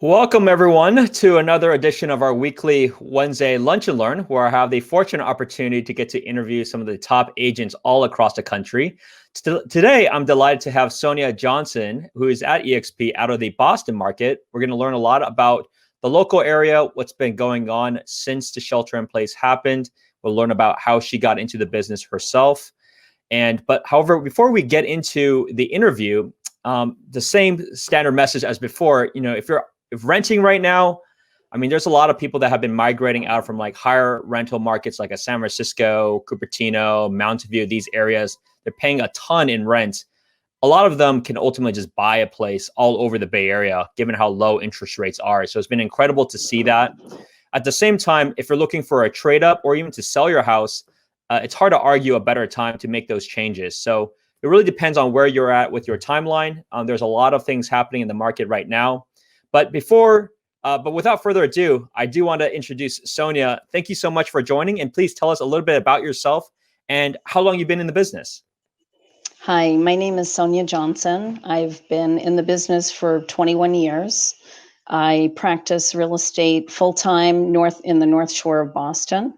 Welcome, everyone, to another edition of our weekly Wednesday Lunch and Learn, where I have the fortunate opportunity to get to interview some of the top agents all across the country. Today, I'm delighted to have Sonia Johnson, who is at EXP out of the Boston market. We're going to learn a lot about the local area, what's been going on since the shelter in place happened. We'll learn about how she got into the business herself. However, before we get into the interview, the same standard message as before, if renting right now, I mean, there's a lot of people that have been migrating out from like higher rental markets like a San Francisco, Cupertino, Mountain View, these areas. They're paying a ton in rent. A lot of them can ultimately just buy a place all over the Bay Area, given how low interest rates are. So it's been incredible to see that. At the same time, if you're looking for a trade up or even to sell your house, it's hard to argue a better time to make those changes. So it really depends on where you're at with your timeline. There's a lot of things happening in the market right now. But without further ado, I do want to introduce Sonia. Thank you so much for joining, and please tell us a little bit about yourself and how long you've been in the business. Hi, my name is Sonia Johnson. I've been in the business for 21 years. I practice real estate full-time in the North Shore of Boston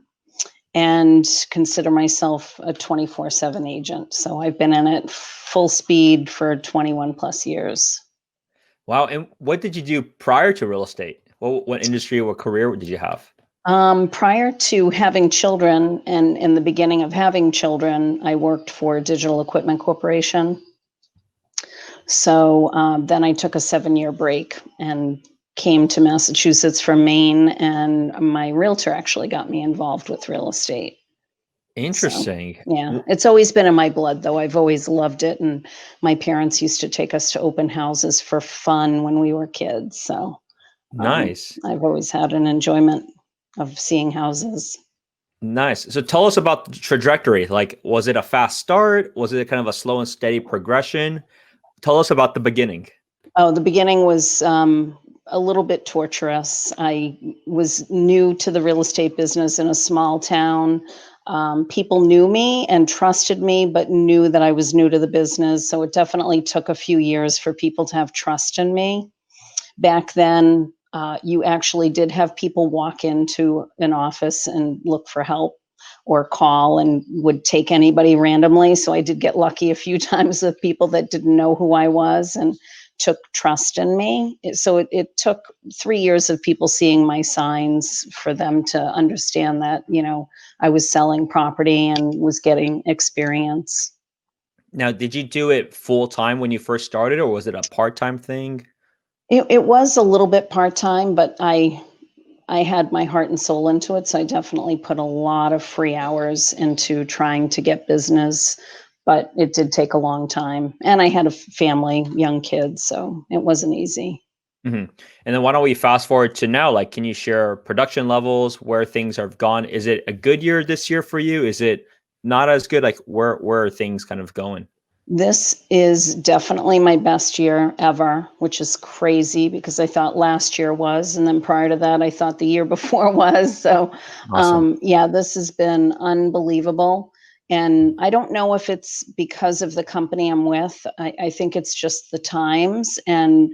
and consider myself a 24/7 agent. So I've been in it full speed for 21 plus years. Wow. And what did you do prior to real estate? What industry or career did you have? Prior to having children and in the beginning of having children, I worked for Digital Equipment Corporation. So then I took a 7-year break and came to Massachusetts from Maine, and my realtor actually got me involved with real estate. Interesting. So, yeah, it's always been in my blood, though. I've always loved it, and my parents used to take us to open houses for fun when we were kids. So Nice. I've always had an enjoyment of seeing houses. Nice. So tell us about the trajectory. Like, was it a fast start? Was it kind of a slow and steady progression? Tell us about the beginning. Oh, the beginning was a little bit torturous. I was new to the real estate business in a small town. People knew me and trusted me, but knew that I was new to the business. So it definitely took a few years for people to have trust in me. Back then, you actually did have people walk into an office and look for help or call and would take anybody randomly. So I did get lucky a few times with people that didn't know who I was and took trust in me. It took 3 years of people seeing my signs for them to understand that, I was selling property and was getting experience. Now, did you do it full time when you first started, or was it a part-time thing? It was a little bit part-time, but I had my heart and soul into it. So I definitely put a lot of free hours into trying to get business, but it did take a long time. And I had a family, young kids, so it wasn't easy. And then why don't we fast forward to now? Like, can you share production levels, where things have gone? Is it a good year this year for you? Is it not as good? Like, where are things kind of going? This is definitely my best year ever, which is crazy because I thought last year was, and then prior to that, I thought the year before was. So, Awesome. yeah, this has been unbelievable. And I don't know if it's because of the company I'm with. I think it's just the times and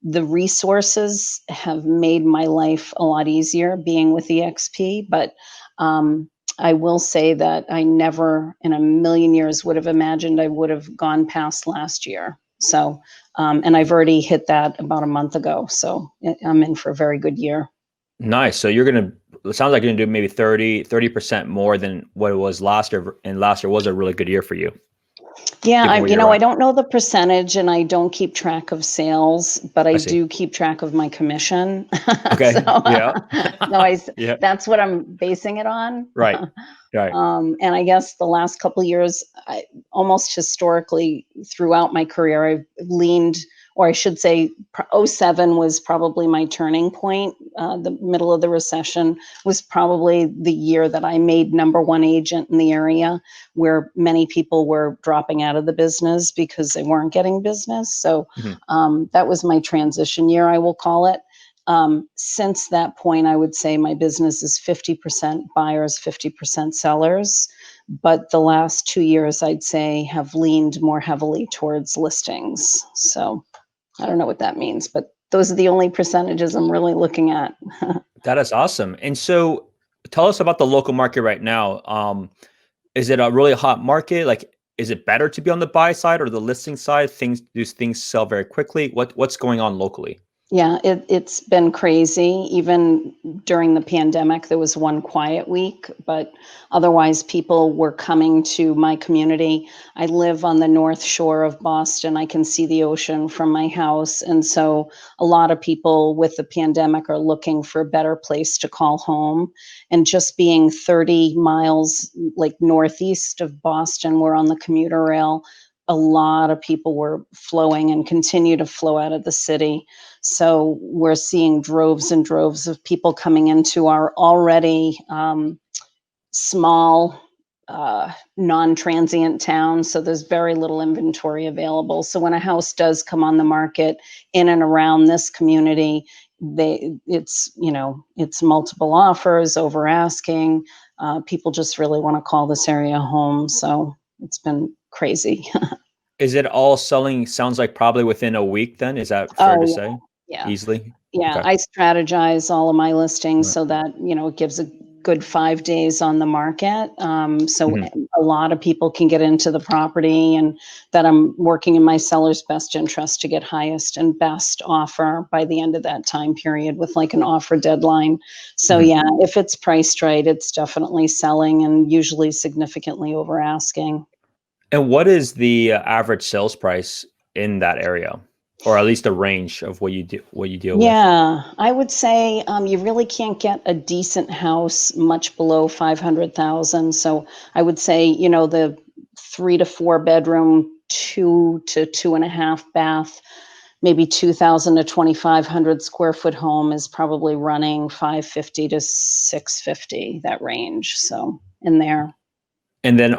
the resources have made my life a lot easier being with EXP. But I will say that I never in a million years would have imagined I would have gone past last year. So, and I've already hit that about a month ago. So I'm in for a very good year. Nice. So it sounds like you're gonna do maybe 30% more than what it was last year. And last year was a really good year for you, Yeah, given where you're I at. don't know the percentage and I don't keep track of sales, but I I see. do keep track of my commission. Okay. So, Yeah. so Yeah. that's what I'm basing it on. Right. Right. And I guess the last couple of years, almost historically throughout my career, I've leaned, or I should say, '07 was probably my turning point. The middle of the recession was probably the year that I made number one agent in the area, where many people were dropping out of the business because they weren't getting business. So Mhm. that was my transition year, I will call it. Since that point, I would say my business is 50% buyers, 50% sellers. But the last 2 years, I'd say, have leaned more heavily towards listings. So I don't know what that means, but those are the only percentages I'm really looking at. That is awesome. And so tell us about the local market right now. Is it a really hot market? Like, is it better to be on the buy side or the listing side? Do things sell very quickly? What's going on locally? Yeah, it's been crazy. Even during the pandemic, there was one quiet week, but otherwise, people were coming to my community. I live on the North Shore of Boston. I can see the ocean from my house. And so a lot of people with the pandemic are looking for a better place to call home. And just being 30 miles like northeast of Boston, we're on the commuter rail. A lot of people were flowing and continue to flow out of the city. So we're seeing droves and droves of people coming into our already small, non-transient town. So there's very little inventory available. So when a house does come on the market in and around this community, it's multiple offers, over asking. People just really want to call this area home. So it's been crazy. Is it all selling? Sounds like probably within a week. Then is that fair to Oh, say? yeah. Easily. Yeah, Okay. I strategize all of my listings Right. so that, it gives a good 5 days on the market. So Mhm. a lot of people can get into the property, and that I'm working in my seller's best interest to get highest and best offer by the end of that time period with like an offer deadline. So Mhm. yeah, if it's priced right, it's definitely selling and usually significantly over asking. And what is the average sales price in that area, or at least a range of what you deal with? Yeah, I would say you really can't get a decent house much below 500,000. So I would say, the 3 to 4 bedroom, 2 to 2.5 bath, maybe 2,000 to 2,500 square foot home is probably running 550 to 650, that range. So in there. And then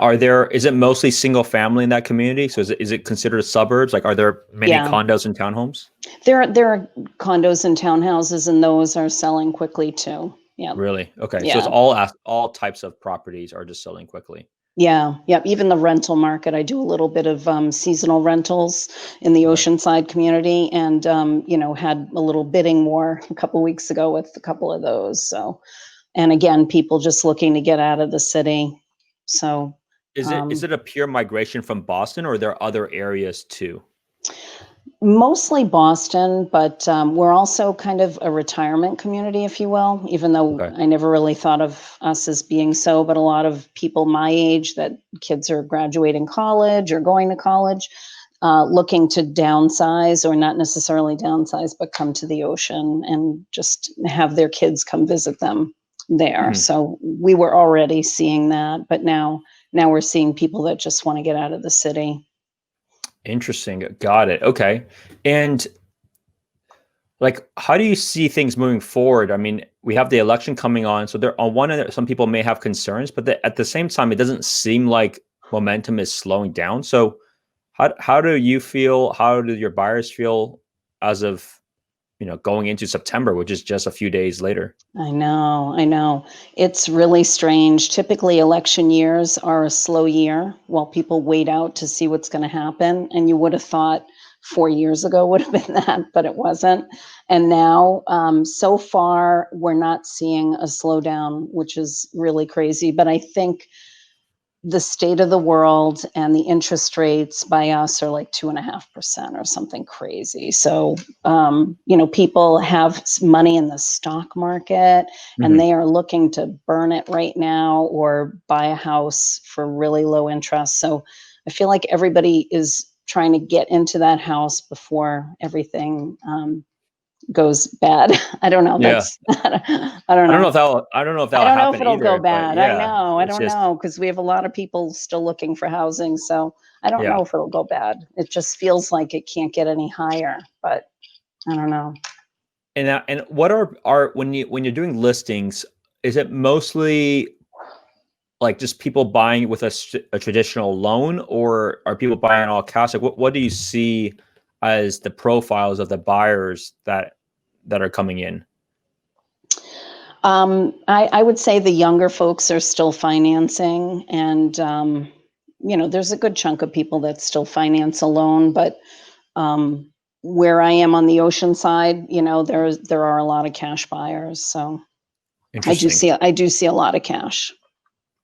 is it mostly single family in that community? So is it considered suburbs? Like, are there many Yeah, condos and townhomes? there are condos and townhouses, and those are selling quickly too. Yeah, Really? Okay. So it's yeah. all types of properties are just selling quickly. Yeah, yeah, even the rental market. I do a little bit of seasonal rentals in the Okay. Oceanside community, and had a little bidding war a couple weeks ago with a couple of those. So, and again, people just looking to get out of the city. So, Is um, it a pure migration from Boston, or are there other areas too? mostly Boston, but we're also kind of a retirement community, if you will, even though Okay. I never really thought of us as being so. But a lot of people my age, that kids are graduating college or going to college, looking to downsize, or not necessarily downsize, but come to the ocean and just have their kids come visit them there. Mhm. So we were already seeing that, but now we're seeing people that just want to get out of the city. Interesting. Got it. Okay. And like, how do you see things moving forward? I mean, we have the election coming on, so there on one end, some people may have concerns, but at the same time, it doesn't seem like momentum is slowing down. So, how do you feel? How do your buyers feel as of going into September, which is just a few days later? I know, I know. It's really strange. Typically, election years are a slow year while people wait out to see what's going to happen. And you would have thought 4 years ago would have been that, but it wasn't. And now, so far, we're not seeing a slowdown, which is really crazy. But I think the state of the world and the interest rates by us are like 2.5% or something crazy. So, people have money in the stock market, and Hmm. they are looking to burn it right now or buy a house for really low interest. So I feel like everybody is trying to get into that house before everything goes bad. I don't know. Yeah, I don't know. I don't know if I that'll don't know if happen it'll go either. But bad. I yeah, know. I it's don't just know, because we have a lot of people still looking for housing. So I don't yeah. know if it'll go bad. It just feels like it can't get any higher, but I don't know. And what are when you're doing listings, is it mostly like just people buying with a traditional loan, or are people buying all cash? Like, what do you see as the profiles of the buyers that are coming in? I would say the younger folks are still financing, and there's a good chunk of people that still finance a loan, but um, where I am on the ocean side, there are a lot of cash buyers. So Interesting. I do see a lot of cash.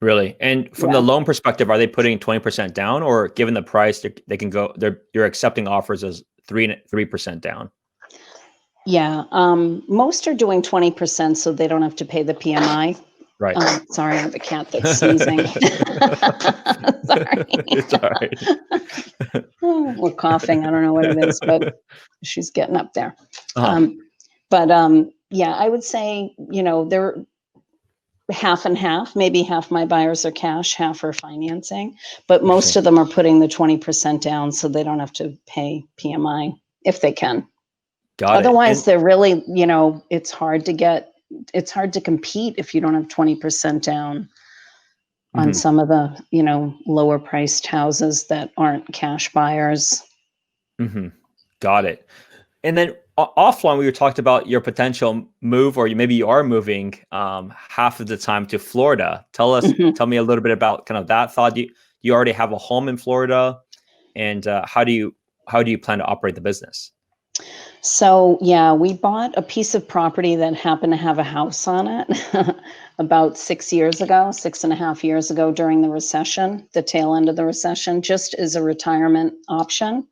Really? And from the Yeah. loan perspective, are they putting 20% down, or given the price, they can go, you're accepting offers as 3% down? Yeah. Most are doing 20% so they don't have to pay the PMI. Right. Sorry, I have a cat that's sneezing. Sorry. It's all right. We're coughing. I don't know what it is, but she's getting up there. Uh-huh. Um, but yeah, I would say, they're half and half. Maybe half my buyers are cash, half are financing, but most Interesting. of them are putting the 20% down so they don't have to pay PMI if they can. Got it. Otherwise, And they're really, it's hard to compete if you don't have 20% down on mhm, some of the, lower priced houses that aren't cash buyers. mhm. Got it. And then offline, we talked about your potential move, or maybe you are moving half of the time to Florida. Mhm. Tell me a little bit about kind of that thought. You already have a home in Florida, and how do you plan to operate the business? So, yeah, we bought a piece of property that happened to have a house on it about 6 years ago, 6.5 years ago during the recession, the tail end of the recession, just as a retirement option.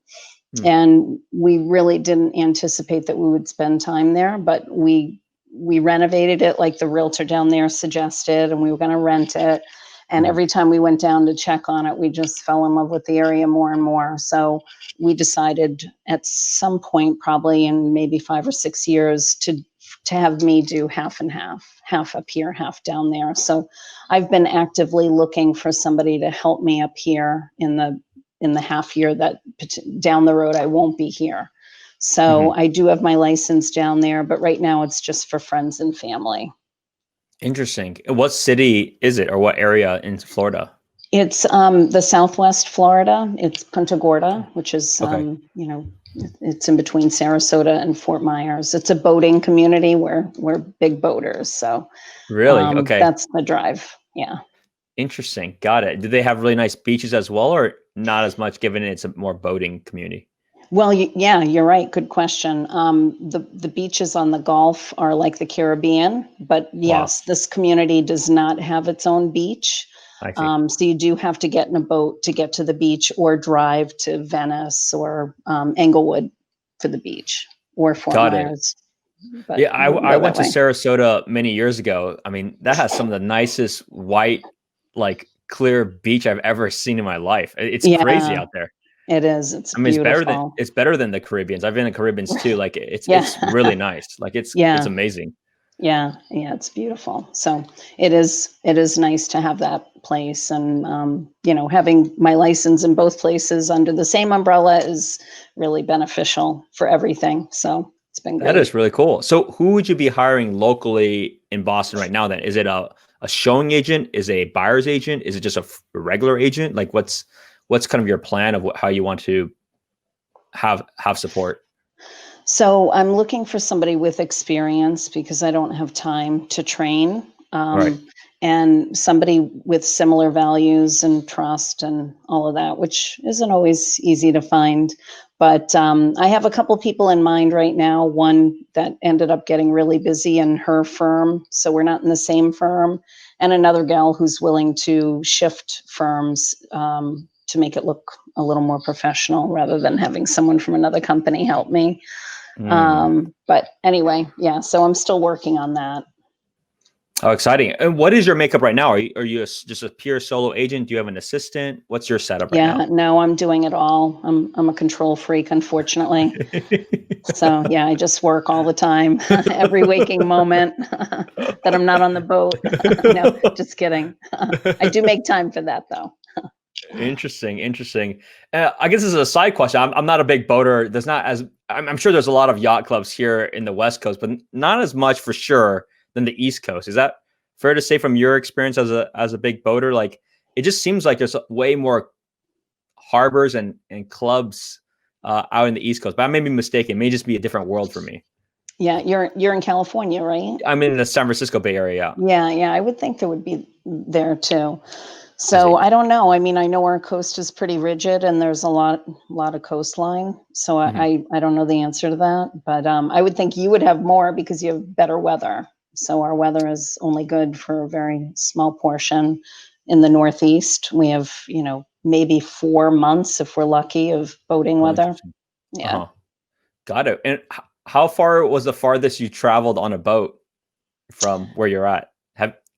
Hmm. And we really didn't anticipate that we would spend time there, but we renovated it like the realtor down there suggested, and we were going to rent it. And Mhm. every time we went down to check on it, we just fell in love with the area more and more. So we decided at some point, probably in maybe 5 or 6 years, to have me do half and half up here, half down there. So I've been actively looking for somebody to help me up here in the half year that down the road I won't be here. So Mhm. I do have my license down there, but right now it's just for friends and family. Interesting. What city is it, or what area in Florida? It's the Southwest Florida. It's Punta Gorda, which is Okay. it's in between Sarasota and Fort Myers. It's a boating community where we're big boaters. So Really? Okay. that's the drive. Yeah. Interesting. Got it. Do they have really nice beaches as well, or not as much, given it's a more boating community? Well, yeah, you're right. Good question. The beaches on the Gulf are like the Caribbean, but Wow. yes, this community does not have its own beach. I see. So you do have to get in a boat to get to the beach, or drive to Venice or Englewood for the beach, or Fort Got it. Myers. But Yeah, you can I go went that to way. Sarasota many years ago. I mean, that has some of the nicest white, like clear beach I've ever seen in my life. It's crazy Yeah, out there. it is. It's I mean, beautiful. it's better than the Caribbeans. I've been in the Caribbeans too. Like Yeah, it's really nice. Like it's yeah. amazing. Yeah, it's beautiful. So it is nice to have that place, and having my license in both places under the same umbrella is really beneficial for everything. So it's been That great. is really cool. So who would you be hiring locally in Boston right now then? Is it a showing agent? Is it a buyer's agent? Is it just a regular agent? Like what's kind of your plan of how you want to have support? So I'm looking for somebody with experience because I don't have time to train. Right. And somebody with similar values and trust and all of that, which isn't always easy to find. But I have a couple people in mind right now. One that ended up getting really busy in her firm, so we're not in the same firm, and another gal who's willing to shift firms to make it look a little more professional rather than having someone from another company help me. Mm. But anyway, yeah, so I'm still working on that. Oh, exciting. And what is your makeup right now? Are you just a pure solo agent? Do you have an assistant? What's your setup right Yeah, now? no, I'm doing it all. I'm a control freak, unfortunately. So yeah, I just work all the time, every waking moment that I'm not on the boat. No, just kidding. I do make time for that though. Interesting, interesting. I guess this is a side question. I'm not a big boater. There's not as I'm sure there's a lot of yacht clubs here in the West Coast, but not as much for sure than the East Coast. Is that fair to say from your experience as a big boater? Like it just seems like there's way more harbors and clubs out in the East Coast. But I may be mistaken. It may just be a different world for me. Yeah, you're in California, right? I'm in the San Francisco Bay Area. Yeah, I would think there would be there too. I So see. I don't know. I mean, I know our coast is pretty rigid and there's a lot of coastline. So Mhm. I don't know the answer to that, but I would think you would have more because you have better weather. So our weather is only good for a very small portion. In the Northeast, we have, maybe 4 months if we're lucky of boating Oh, weather. interesting. Yeah. Uh-huh. Got it. And how far was the farthest you traveled on a boat from where you're at?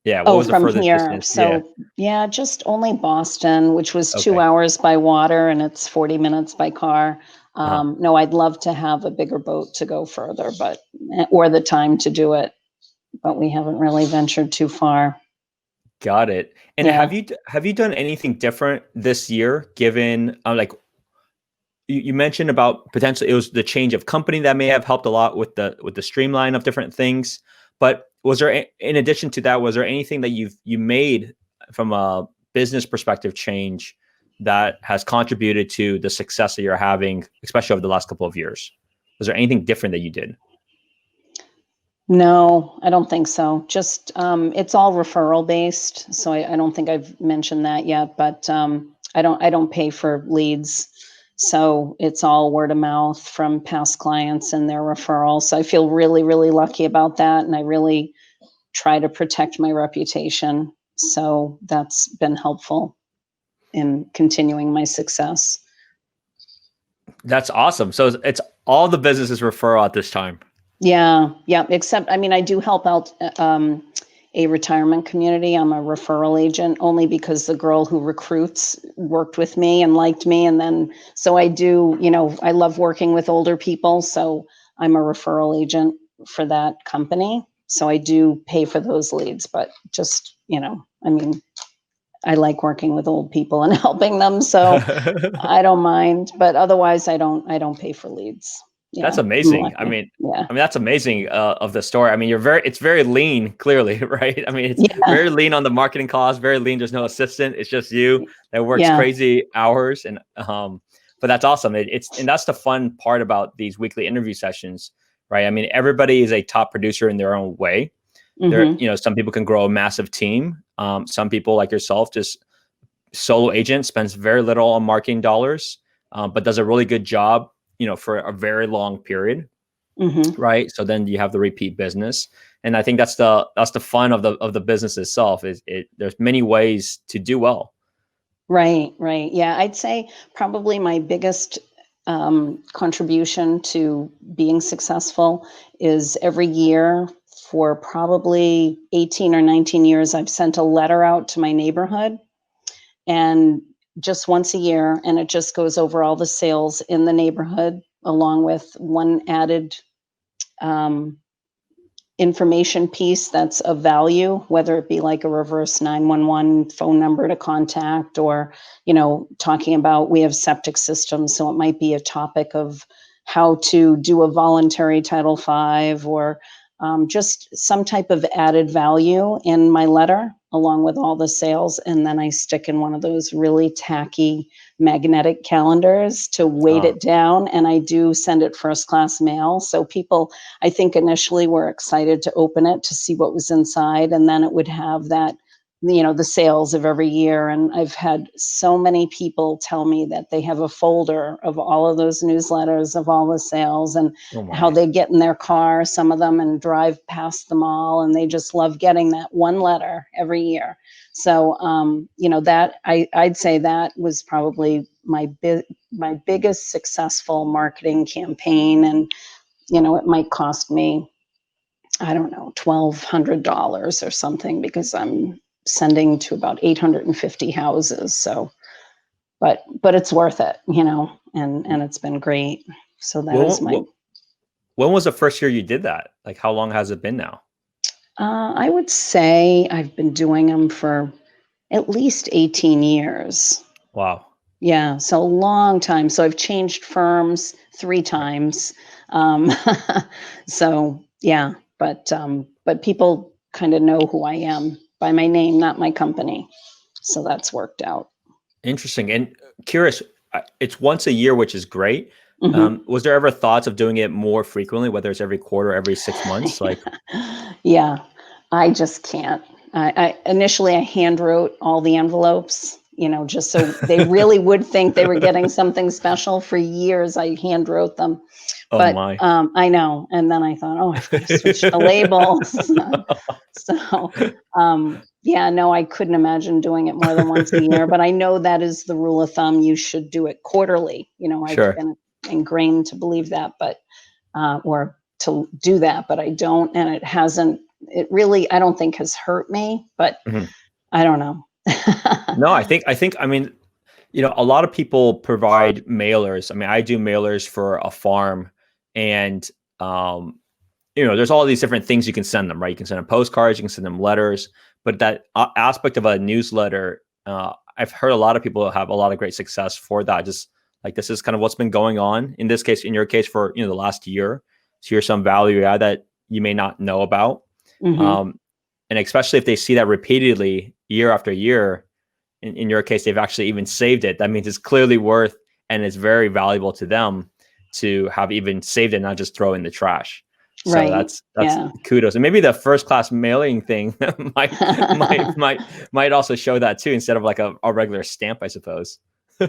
Yeah, what Oh, was the from furthest here. distance? Yeah. So, yeah, just only Boston, which was 2 Okay. hours by water and it's 40 minutes by car. Uh-huh. No, I'd love to have a bigger boat to go further, but or the time to do it, but we haven't really ventured too far. Got it. And Yeah. have you done anything different this year given like you mentioned about potentially it was the change of company that may have helped a lot with the streamline of different things. But was there in addition to that, was there anything that you made from a business perspective change that has contributed to the success that you're having, especially over the last couple of years? Was there anything different that you did? No, I don't think so. Just it's all referral based, so I don't think I've mentioned that yet. But I don't pay for leads, so it's all word of mouth from past clients and their referrals. So I feel really really lucky about that, and I really try to protect my reputation. So that's been helpful in continuing my success. That's awesome. So it's all the businesses referral at this time. Yeah, yeah. Except, I mean, I do help out a retirement community. I'm a referral agent only because the girl who recruits worked with me and liked me. And then, so I do, I love working with older people. So I'm a referral agent for that company. So I do pay for those leads, but just, I mean, I like working with old people and helping them. So I don't mind, but otherwise I don't pay for leads. That's Yeah, I'm amazing. lucky. Yeah. That's amazing of the story. I mean, it's very lean, clearly, right? I mean, it's Yeah. very lean on the marketing cost, very lean. There's no assistant. It's just you that works Yeah. crazy hours. But that's awesome. And that's the fun part about these weekly interview sessions, right? I mean, everybody is a top producer in their own way. Mhm. Some people can grow a massive team. Some people like yourself, just solo agent spends very little on marketing dollars, but does a really good job, for a very long period, Mhm. right? So then you have the repeat business, and I think that's the fun of the business itself. Is it? There's many ways to do well. Right, right. Yeah, I'd say probably my biggest contribution to being successful is every year for probably 18 or 19 years, I've sent a letter out to my neighborhood and just once a year, and it just goes over all the sales in the neighborhood along with one added um, information piece that's of value, whether it be like a reverse 911 phone number to contact or, talking about we have septic systems. So it might be a topic of how to do a voluntary Title V or just some type of added value in my letter along with all the sales. And then I stick in one of those really tacky magnetic calendars to weight Uh, it down. And I do send it first class mail. So people I think initially we're excited to open it to see what was inside, and then it would have that, the sales of every year. And I've had so many people tell me that they have a folder of all of those newsletters of all the sales and oh how my, they get in their car, some of them, and drive past them all, and they just love getting that one letter every year. So, that I'd say that was probably my biggest successful marketing campaign, and it might cost me, I don't know, $1,200 or something because I'm sending to about 850 houses. So, but it's worth it, and it's been great. So that is when, my, when was the first year you did that? Like, how long has it been now? I would say I've been doing them for at least 18 years. Wow. Yeah, so a long time. So I've changed firms 3 Right. times. Um, so yeah, but people kind of know who I am by my name, not my company. So that's worked out. Interesting. And curious, it's once a year, which is great. Mhm. Was there ever thoughts of doing it more frequently, whether it's every quarter, every 6 months? Like, Yeah, I just can't. I initially I hand wrote all the envelopes, just so they really would think they were getting something special. For years, I hand wrote them, Oh but my. I know. And then I thought, oh, I've got to switch the labels. So, yeah, no, I couldn't imagine doing it more than once a year. But I know that is the rule of thumb. You should do it quarterly. I've Sure. been ingrained to believe that, but or to do that, but I don't, and it hasn't. It really, I don't think has hurt me, but Mhm. I don't know. No, I mean, a lot of people provide mailers. I mean, I do mailers for a farm, and um, there's all these different things you can send them, right? You can send them postcards, you can send them letters, but that aspect of a newsletter, I've heard a lot of people have a lot of great success for that. Just like this is kind of what's been going on in this case, in your case, for the last year. So here's some value add that you may not know about, Hmm. um, and especially if they see that repeatedly year after year. In your case, they've actually even saved it. That means it's clearly worth and it's very valuable to them to have even saved it, not just throw in the trash. So Right. that's Yeah. kudos. And maybe the first class mailing thing might might might might also show that too, instead of like a regular stamp, I suppose.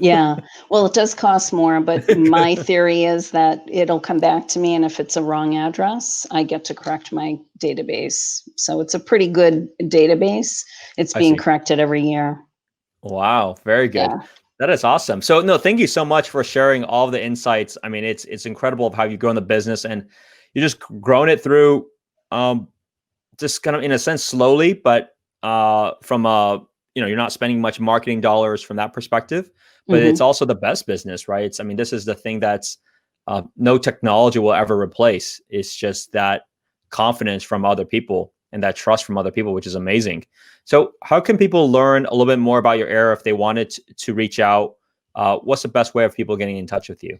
Yeah. Well, it does cost more, but my theory is that it'll come back to me, and if it's a wrong address, I get to correct my database. So it's a pretty good database. It's I being see. corrected every year. Wow, very good. Yeah. That is awesome. So no, thank you so much for sharing all the insights. I mean, it's incredible of how you've grown the business and you just grown it through um just kind of in a sense slowly, but from you're not spending much marketing dollars from that perspective, but it's Hmm. also the best business, right? I mean, this is the thing that's no technology will ever replace. It's just that confidence from other people and that trust from other people, which is amazing. So how can people learn a little bit more about your era if they wanted to reach out? What's the best way of people getting in touch with you?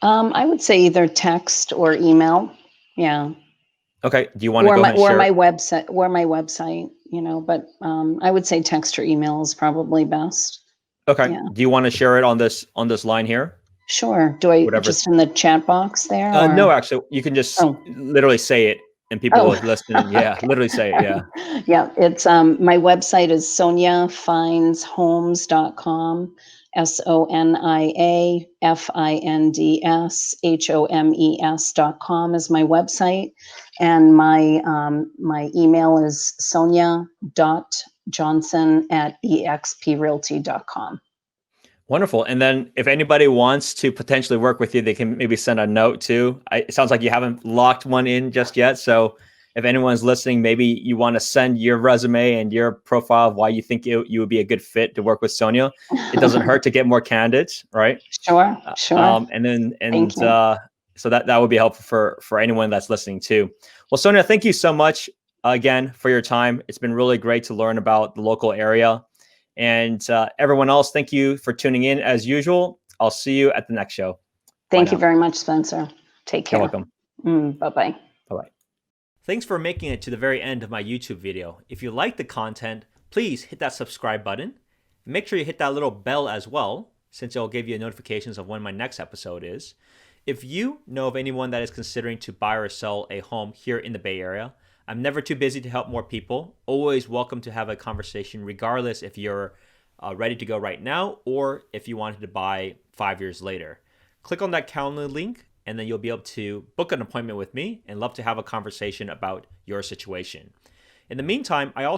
I would say either text or email. Yeah. Okay, do you want to go ahead and Or share? my website, but I would say text or email is probably best. Okay, Yeah. do you want to share it on this line here? Sure. Do I Whatever. just in the chat box there, No, or? actually, you can just Oh, literally say it, and people oh, will listen. Yeah, okay. literally say it. Yeah. Yeah, it's my website is soniafindshomes.com. SoniaFindsHomes.com is my website, and my email is sonia.johnson@exprealty.com. Wonderful. And then if anybody wants to potentially work with you, they can maybe send a note too. It sounds like you haven't locked one in just yet. So if anyone's listening, maybe you want to send your resume and your profile of why you think you would be a good fit to work with Sonia. It doesn't hurt to get more candidates, right? Sure, sure. And then Thank you. so that would be helpful for anyone that's listening too. Well, Sonia, thank you so much again for your time. It's been really great to learn about the local area, and everyone else, thank you for tuning in as usual. I'll see you at the next show. Bye Thank you now. very much, Spencer. Take You're care. welcome. Bye-bye. Bye bye. Thanks for making it to the very end of my YouTube video. If you like the content, please hit that subscribe button. Make sure you hit that little bell as well, since it'll give you notifications of when my next episode is. If you know of anyone that is considering to buy or sell a home here in the Bay Area, I'm never too busy to help more people. Always welcome to have a conversation, regardless if you're ready to go right now or if you wanted to buy 5 years later. Click on that calendar link and then you'll be able to book an appointment with me and love to have a conversation about your situation. In the meantime, I also